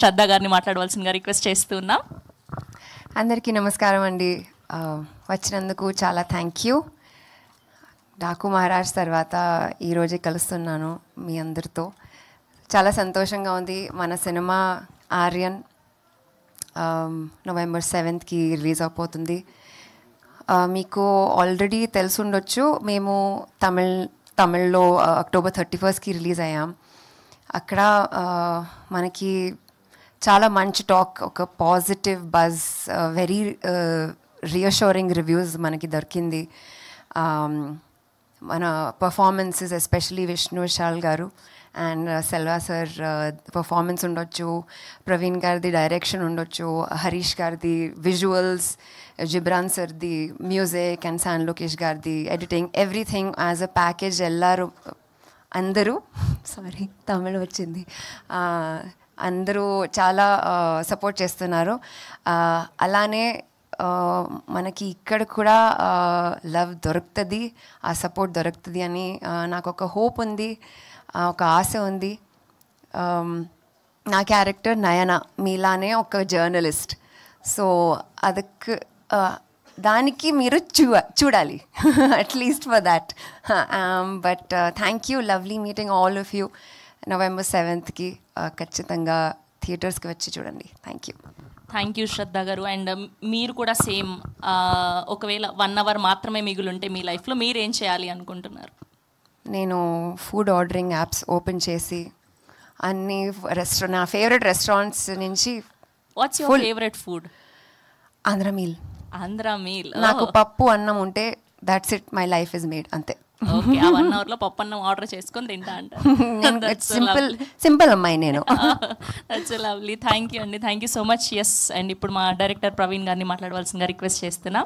శ్రద్ధ గారిని మాట్లాడవలసిందిగా రిక్వెస్ట్ చేస్తున్నాం. అందరికీ నమస్కారం అండి. వచ్చినందుకు చాలా థ్యాంక్ యూ. డాకు మహారాజ్ తర్వాత ఈరోజే కలుస్తున్నాను మీ అందరితో. చాలా సంతోషంగా ఉంది. మన cinema Aryan November 7th release అయిపోతుంది. మీకు ఆల్రెడీ తెలుసుండొచ్చు, మేము తమిళ్లో October 31st రిలీజ్ అయ్యాం. అక్కడ మనకి చాలా మంచి టాక్, ఒక positive buzz, very reassuring reviews మనకి దొరికింది. మన పర్ఫార్మెన్సెస్ ఎస్పెషలీ విష్ణు విశాల్ గారు అండ్ సెల్వా సార్ పర్ఫార్మెన్స్ ఉండొచ్చు, ప్రవీణ్ గారిది డైరెక్షన్ ఉండొచ్చు, హరీష్ గారిది విజువల్స్, జిబ్రాన్ సార్ది మ్యూజిక్ అండ్ శాన్ లోకేష్ గారిది editing, everything as a package అందరూ తమిళ్ వచ్చింది, అందరూ చాలా సపోర్ట్ చేస్తున్నారు. అలానే మనకి ఇక్కడ కూడా లవ్ దొరుకుతుంది, ఆ సపోర్ట్ దొరుకుతుంది అని నాకు ఒక హోప్ ఉంది, ఒక ఆశ ఉంది. నా క్యారెక్టర్ నయన మీలానే ఒక జర్నలిస్ట్. సో దానికి మీరు చూడాలి at least for that. But thank you, lovely meeting all of you. November 7th ఖచ్చితంగా థియేటర్స్కి వచ్చి చూడండి. థ్యాంక్ యూ శ్రద్ధ గారు. అండ్ మీరు కూడా సేమ్, ఒకవేళ 1 hour మాత్రమే మిగులుంటే మీ లైఫ్లో మీరు ఏం చేయాలి అనుకుంటున్నారు? నేను ఫుడ్ ఆర్డరింగ్ యాప్స్ ఓపెన్ చేసి అన్ని నా ఫేవరెట్ రెస్టారెంట్స్ నుంచి. What's your favourite food? Andhra meal. నాకు పప్పు అన్నం ఉంటే that's it, my life is made, అంతే. ఓకే, ఆ 1 hour లో పప్పు అన్నం ఆర్డర్ చేసుకొని తింటా అంటారు. సింపుల్ అమ్మాయి నేను. That's lovely. థ్యాంక్ యూ అండి, thank you so much. Yes, and ఇప్పుడు మా డైరెక్టర్ ప్రవీణ్ గారిని మాట్లాడవలసిందిగా రిక్వెస్ట్ చేస్తున్నా.